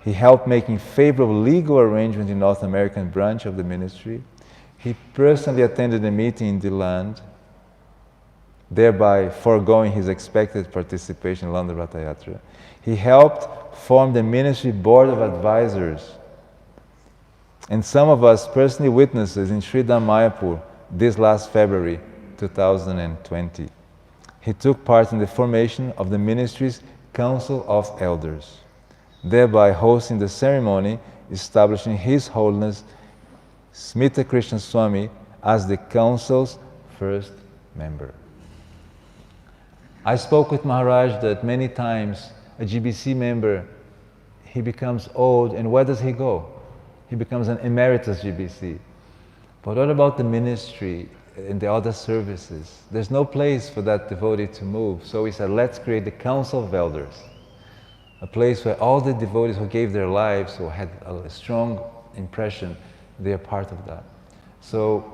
S1: He helped making favorable legal arrangements in North American branch of the ministry. He personally attended a meeting in the land, thereby foregoing his expected participation in London Ratha Yatra. He helped form the ministry board of advisors. And some of us personally witnesses in Sri Mayapur this last February 2020. He took part in the formation of the ministry's Council of Elders, thereby hosting the ceremony establishing His Holiness Smita Krishna Swami as the council's first member. I spoke with Maharaj that many times a GBC member, he becomes old, and where does he go? He becomes an emeritus GBC. But what about the ministry and the other services? There's no place for that devotee to move. So we said, let's create the Council of Elders, a place where all the devotees who gave their lives, who had a strong impression, they are part of that. So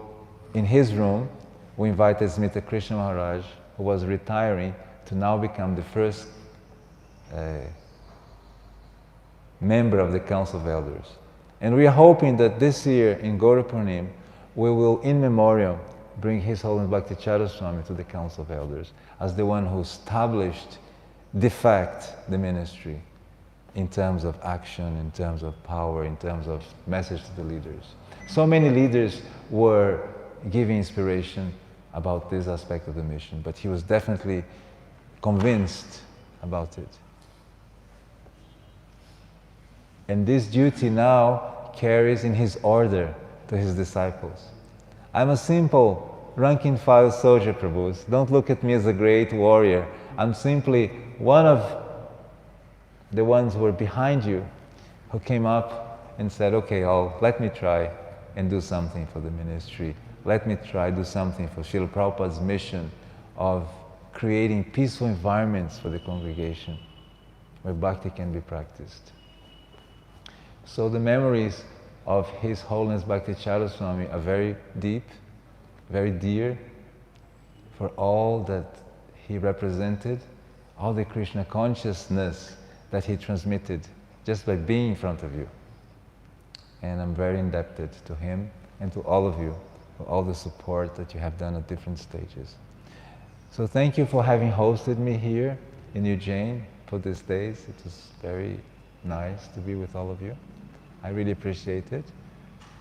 S1: in his room, we invited Smita Krishna Maharaj, who was retiring, to now become the first member of the Council of Elders. And we are hoping that this year in Gaura Purnim, we will in memoriam bring His Holiness Bhakti Charu Swami to the Council of Elders as the one who established de facto the ministry in terms of action, in terms of power, in terms of message to the leaders. So many leaders were giving inspiration about this aspect of the mission, but he was definitely convinced about it. And this duty now carries in his order to his disciples. I'm a simple rank and file soldier, Prabhus. Don't look at me as a great warrior. I'm simply one of the ones who are behind you, who came up and said, okay, let me try and do something for the ministry. Let me try do something for Srila Prabhupada's mission of creating peaceful environments for the congregation where bhakti can be practiced. So the memories of His Holiness Bhakti Charu Swami are very deep, very dear for all that he represented, all the Krishna consciousness that he transmitted just by being in front of you. And I'm very indebted to him and to all of you for all the support that you have done at different stages. So thank you for having hosted me here in Ujjain for these days. It was very nice to be with all of you. I really appreciate it.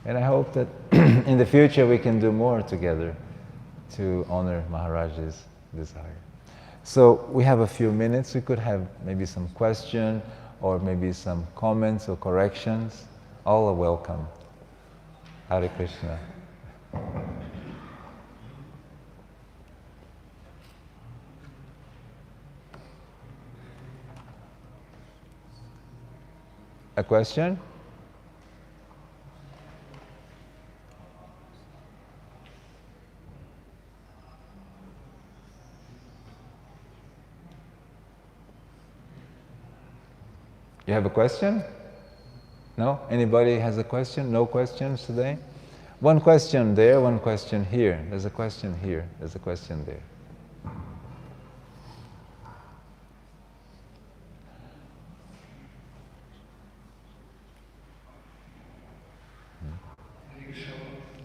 S1: And I hope that in the future we can do more together to honor Maharaj's desire. So we have a few minutes. We could have maybe some question or maybe some comments or corrections. All are welcome. Hare Krishna. A question? You have a question? No? Anybody has a question? No questions today? One question there, one question here. There's a question here, there's a question there.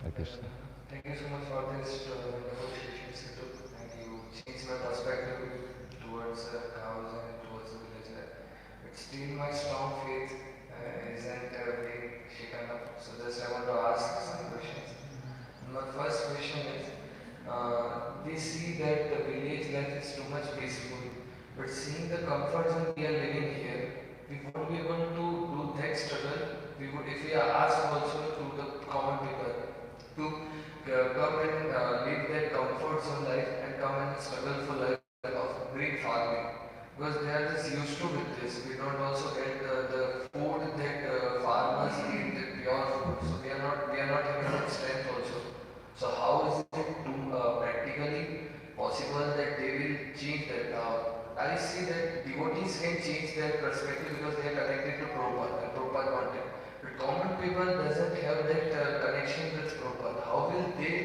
S1: Hare Krishna.
S3: Thank you so much for this wonderful session, Siddhu, and you changed my perspective towards cows and towards the village. But still my strong faith isn't being shaken up. So just I want to ask some questions. My first question is, we see that the village life is too much peaceful, but seeing the comfort zone we are living here, we won't be able to do that struggle. We would, if we are asked also to the common people to come and live that comfort zone life and come and struggle for life of great farming, because they are just used to with this. We don't also get the food that farmers eat, the pure food. So we are not having that strength also. So how is it practically possible that they will change that? I see that devotees can change their perspective because they are connected to Prabhupada and Prabhupada content. But common people doesn't have that connection with Prabhupada. How will they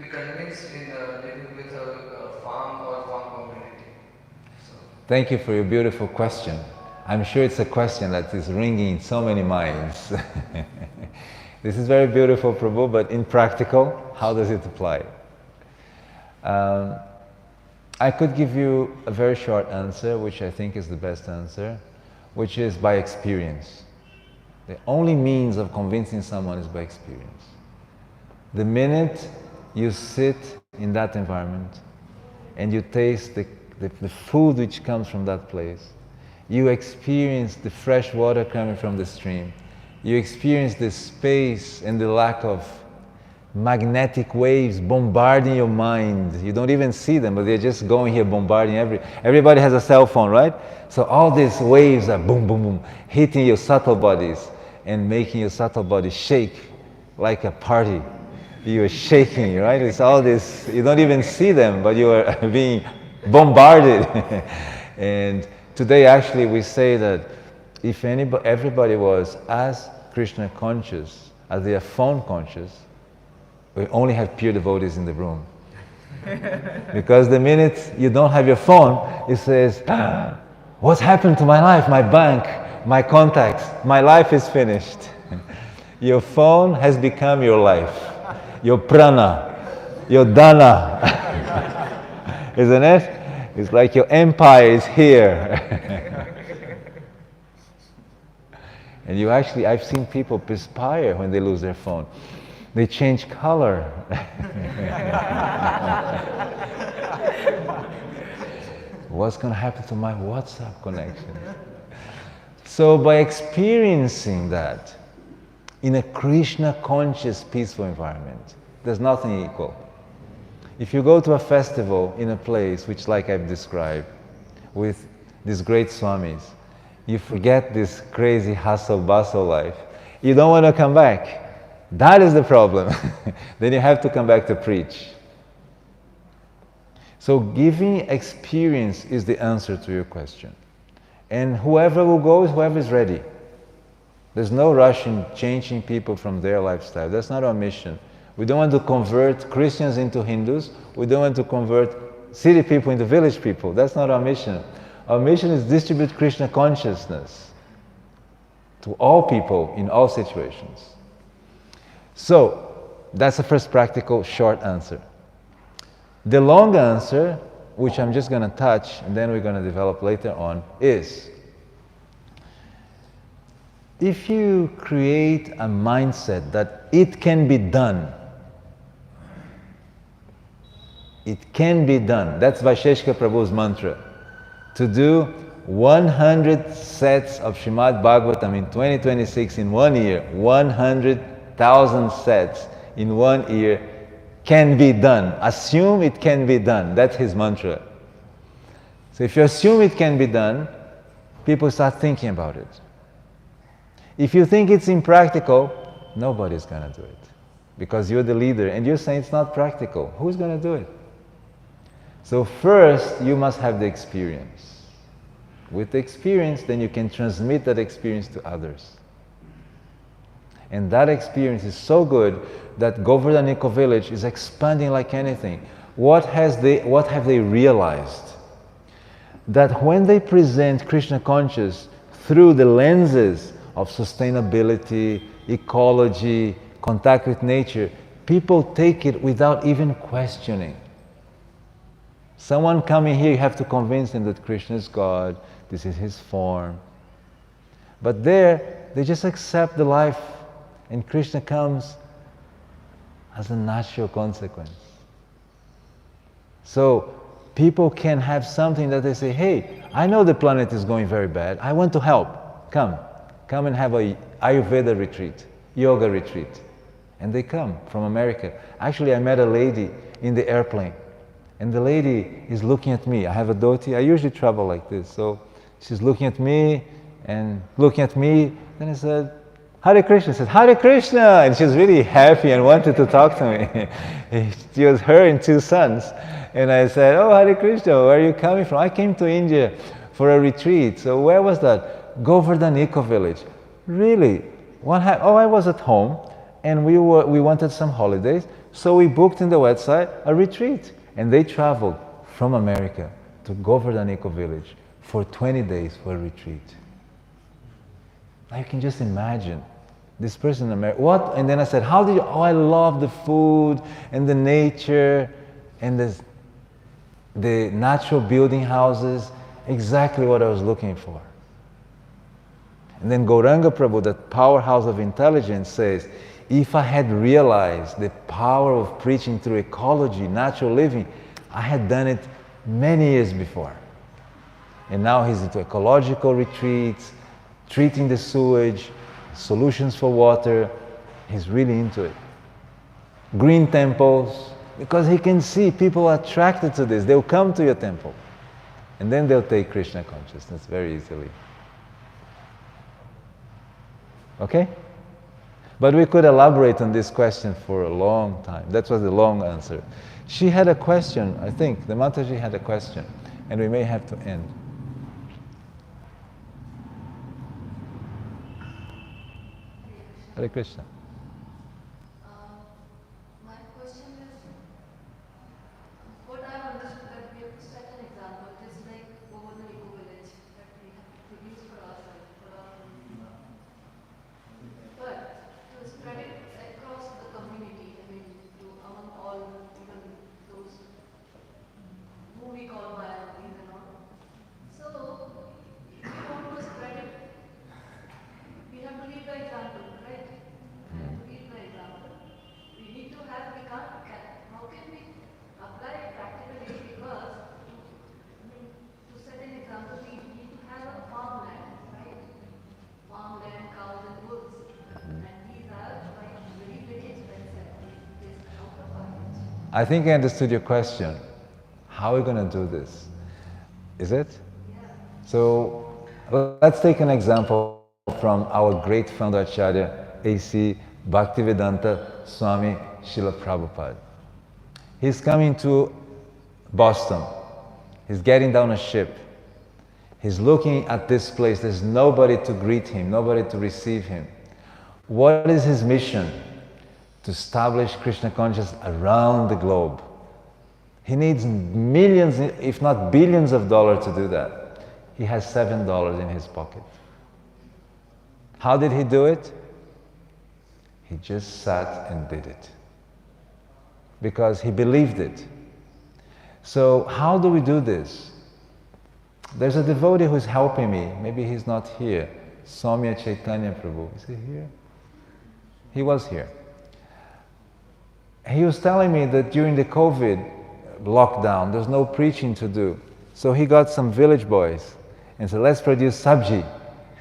S3: be convinced in living with a farm or farm community? So,
S1: Thank you for your beautiful question. I'm sure it's a question that is ringing in so many minds. This is very beautiful, Prabhu, but in practical, how does it apply? I could give you a very short answer, which I think is the best answer, which is by experience. The only means of convincing someone is by experience. The minute you sit in that environment and you taste the food which comes from that place, you experience the fresh water coming from the stream, you experience the space and the lack of magnetic waves bombarding your mind. You don't even see them, but they're just going here bombarding everybody has a cell phone, right? So all these waves are boom, boom, boom, hitting your subtle bodies and making your subtle body shake like a party. You are shaking, right? It's all this, you don't even see them, but you are being bombarded. And today actually we say that if everybody was as Krishna conscious as they are phone conscious, we only have pure devotees in the room. Because the minute you don't have your phone, it says, what's happened to my life, my bank, my contacts, my life is finished. Your phone has become your life, your prana, your dana. Isn't it? It's like your empire is here. And you actually, I've seen people perspire when they lose their phone. They change color. What's going to happen to my WhatsApp connection? So by experiencing that in a Krishna conscious peaceful environment, there's nothing equal. If you go to a festival in a place which, like I've described, with these great Swamis, you forget this crazy hustle bustle life. You don't want to come back. That is the problem. Then you have to come back to preach. So giving experience is the answer to your question. And whoever will go is whoever is ready. There's no rush in changing people from their lifestyle. That's not our mission. We don't want to convert Christians into Hindus. We don't want to convert city people into village people. That's not our mission. Our mission is distribute Krishna consciousness to all people in all situations. So, that's the first practical short answer. The long answer, which I'm just going to touch and then we're going to develop later on, is if you create a mindset that it can be done, it can be done. That's Vaisheshika Prabhu's mantra. To do 100 sets of Srimad Bhagavatam in 2026 in 1 year, 100,000 sets in 1 year can be done. Assume it can be done. That's his mantra. So if you assume it can be done, people start thinking about it. If you think it's impractical, nobody's going to do it. Because you're the leader and you're saying it's not practical. Who's going to do it? So first, you must have the experience. With the experience, then you can transmit that experience to others. And that experience is so good that Govardhan Eco Village is expanding like anything. What have they realized? That when they present Krishna conscious through the lenses of sustainability, ecology, contact with nature, people take it without even questioning. Someone coming here, you have to convince them that Krishna is God, this is his form. But there, they just accept the life, and Krishna comes as a natural consequence. So, people can have something that they say, hey, I know the planet is going very bad, I want to help. Come and have a Ayurveda retreat, yoga retreat. And they come from America. Actually, I met a lady in the airplane. And the lady is looking at me. I have a dhoti. I usually travel like this. So she's looking at me and looking at me. Then I said, Hare Krishna. I said, Hare Krishna! And she was really happy and wanted to talk to me. It was her and two sons. And I said, oh, Hare Krishna, where are you coming from? I came to India for a retreat. So where was that? Govardhan Eco Village. Really? What happened? Oh, I was at home and we wanted some holidays. So we booked in the website a retreat. And they traveled from America to Govardhan Eco Village for 20 days for a retreat. Now you can just imagine this person in America. What? And then I said, how did you? Oh, I love the food and the nature and the natural building houses. Exactly what I was looking for. And then Gauranga Prabhu, that powerhouse of intelligence, says, if I had realized the power of preaching through ecology, natural living, I had done it many years before. And now he's into ecological retreats, treating the sewage, solutions for water. He's really into it. Green temples, because he can see people are attracted to this. They'll come to your temple. And then they'll take Krishna consciousness very easily. Okay? But we could elaborate on this question for a long time. That was the long answer. She had a question, I think. The Mataji had a question. And we may have to end. Hare Krishna.
S4: My question is, what I understood that we have to set an example, just like over the Eco Village that we have to produce for ourselves, for our but to spread it across the community, I mean, to among all, even those who we call biologies and all. So, if we want to spread it, we have to lead by example, right? We have to lead by example. We need to have, we can't, how can we apply it practically? Because, I mean, to set an example, we need to have a farmland, right? Farmland, cows and bulls. And these are like very, very expensive. It is out of our reach.
S1: I think I understood your question. How are we going to do this? Is it?
S4: Yeah.
S1: So let's take an example from our great founder Acharya, A.C. Bhaktivedanta Swami Srila Prabhupada. He's coming to Boston. He's getting down a ship. He's looking at this place. There's nobody to greet him, nobody to receive him. What is his mission? To establish Krishna consciousness around the globe. He needs millions, if not billions of dollars to do that. He has $7 in his pocket. How did he do it? He just sat and did it. Because he believed it. So how do we do this? There's a devotee who's helping me. Maybe he's not here. Swami Chaitanya Prabhu. Is he here? He was here. He was telling me that during the COVID lockdown, there's no preaching to do. So he got some village boys and said, let's produce sabji.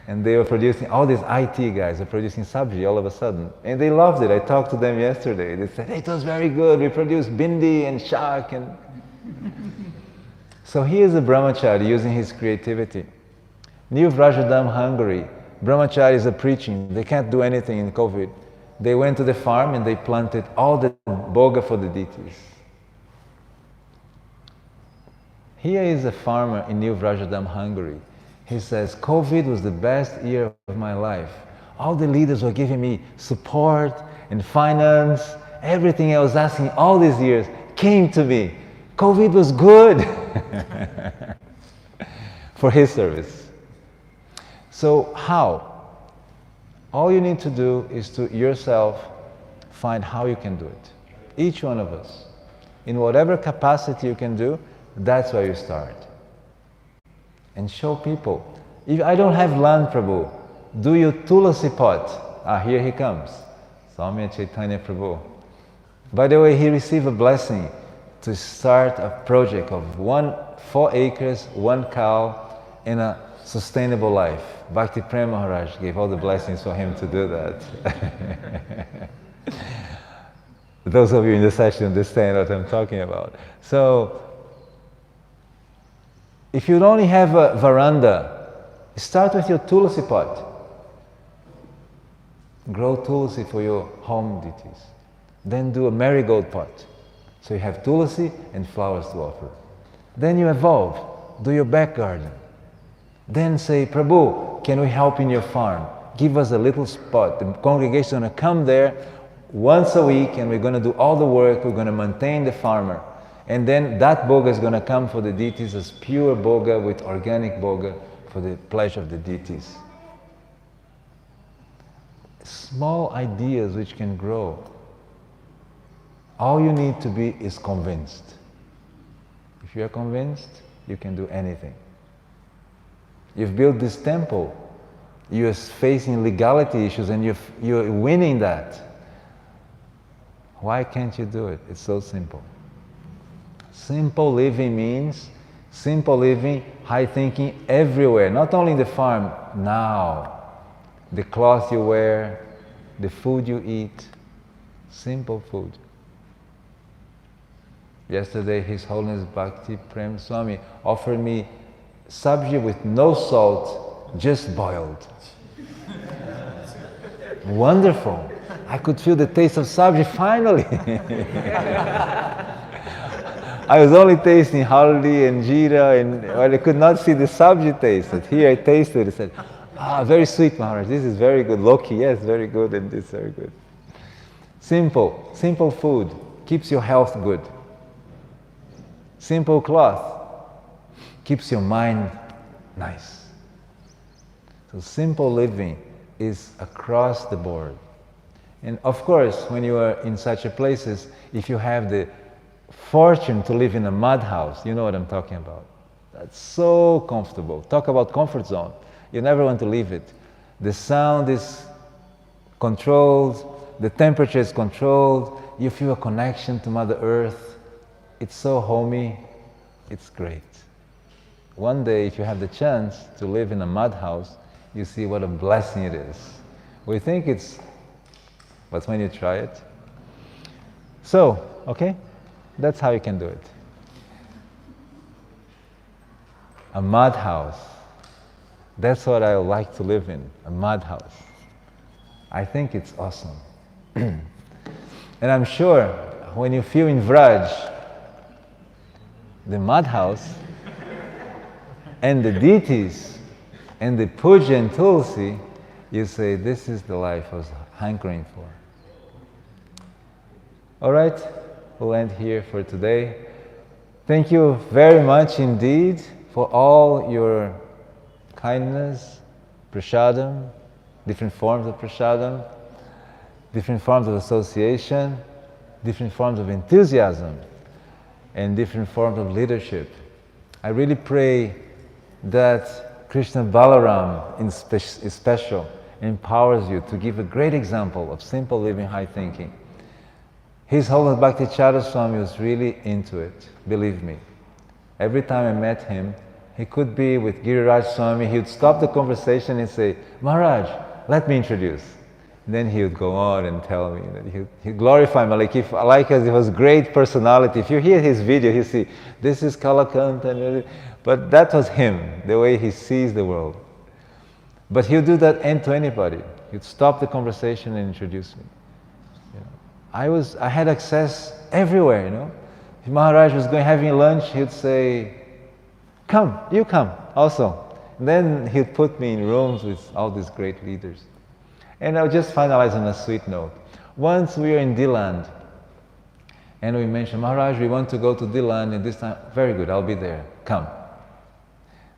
S1: And they were producing, all these IT guys are producing sabji all of a sudden. And they loved it. I talked to them yesterday. They said, hey, it was very good. We produced bindi and shak. And so he is a brahmachari using his creativity. New Vrajadam, Hungary, brahmacharis are preaching. They can't do anything in COVID. They went to the farm and they planted all the boga for the deities. Here is a farmer in New Vrajadam, Hungary. He says, COVID was the best year of my life. All the leaders were giving me support and finance. Everything I was asking all these years came to me. COVID was good for his service. So how? All you need to do is to yourself find how you can do it. Each one of us. In whatever capacity you can do, that's where you start. And show people. If I don't have land, Prabhu, do your tulasi pot. Ah, here he comes. Swami Chaitanya Prabhu. By the way, he received a blessing to start a project of 4 acres, 1 cow, and a sustainable life. Bhakti Prem Maharaj gave all the blessings for him to do that. Those of you in the session understand what I'm talking about. So, if you only have a veranda, start with your tulasi pot. grow tulsi for your home deities. Then do a marigold pot. So you have tulsi and flowers to offer. Then you evolve, do your back garden. Then say, Prabhu, can we help in your farm? Give us a little spot. The congregation is going to come there once a week and we're going to do all the work. We're going to maintain the farmer. And then that boga is going to come for the deities as pure boga with organic boga for the pleasure of the deities. Small ideas which can grow. All you need to be is convinced. If you are convinced, you can do anything. You've built this temple. You're facing legality issues and you're winning that. Why can't you do it? It's so simple. Simple living means simple living, high thinking everywhere, not only in the farm, now. The cloth you wear, the food you eat, simple food. Yesterday, His Holiness Bhakti Prem Swami offered me sabji with no salt, just boiled. Wonderful. I could feel the taste of sabji finally. I was only tasting haldi and jeera, and I could not see the sabji taste. But here I tasted it. I said, very sweet, Maharaj. This is very good. Loki, yes, very good, and this is very good. Simple food keeps your health good. Simple cloth keeps your mind nice. So simple living is across the board. And of course, when you are in such a places, if you have the fortune to live in a mud house, you know what I'm talking about. That's so comfortable. Talk about comfort zone. You never want to leave it. The sound is controlled, the temperature is controlled, you feel a connection to Mother Earth. It's so homey, it's great. One day, if you have the chance to live in a mud house, you see what a blessing it is. We think it's, but when you try it. So, okay, that's how you can do it. A mud house. That's what I would like to live in, a mud house. I think it's awesome. And I'm sure when you feel in Vraj, the mud house, and the deities, and the puja and tulsi, you say, this is the life I was hankering for. All right, we'll end here for today. Thank you very much indeed for all your kindness, prasadam, different forms of prasadam, different forms of association, different forms of enthusiasm, and different forms of leadership. I really pray that Krishna Balaram in special empowers you to give a great example of simple living, high thinking. His Holiness Bhakti Charu Swami was really into it, believe me. Every time I met him, he could be with Giriraj Swami, he would stop the conversation and say, Maharaj, let me introduce. And then he would go on and tell me, that he'd glorify me like as he was great personality. If you hear his video, you see, this is Kalakanta, but that was him, the way he sees the world. But he'll do that to anybody. He'd stop the conversation and introduce me. You know, I had access everywhere, you know. If Maharaj was having lunch, he'd say, come, you come also. And then he'd put me in rooms with all these great leaders. And I'll just finalize on a sweet note. Once we were in Diland, and we mentioned, Maharaj, we want to go to Diland, and this time, very good, I'll be there, come.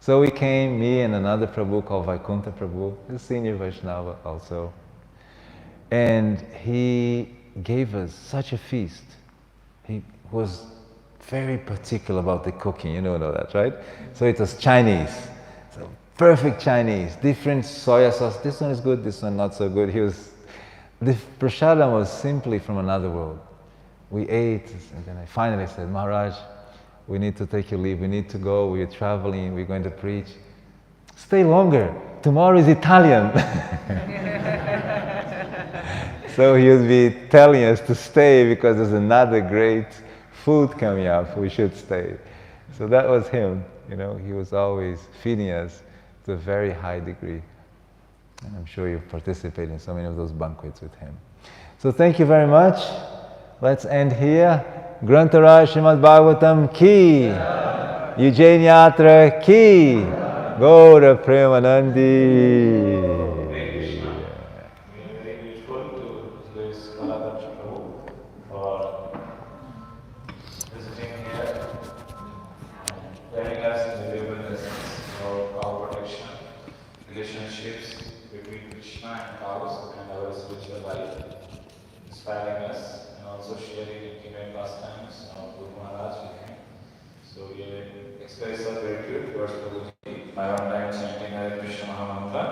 S1: So we came, me and another Prabhu called Kalakanta Prabhu, a senior Vaishnava also. And he gave us such a feast. He was very particular about the cooking, you know that, right? So it was Chinese. So perfect Chinese, different soya sauce. This one is good, this one not so good. The prasadam was simply from another world. We ate, and then I finally said, Maharaj, we need to take your leave, we need to go, we're traveling, we're going to preach. Stay longer, tomorrow is Italian. So he would be telling us to stay because there's another great food coming up, we should stay. So that was him, you know, he was always feeding us to a very high degree. And I'm sure you've participated in so many of those banquets with him. So thank you very much. Let's end here. Grantaraj Srimad Bhagavatam ki. Ujjain Yatra ki. Gaura Premanandi.
S5: We are very grateful to this Kalakanta Prabhu for visiting here and telling us the valuable lessons about cow protection, relationships between Krishna and cows and our spiritual life, inspiring us and also sharing intimate pastimes of Guru Maharaj with him. So we express our gratitude towards Prabhuji by one time chanting Hare Krishna Mahamantra.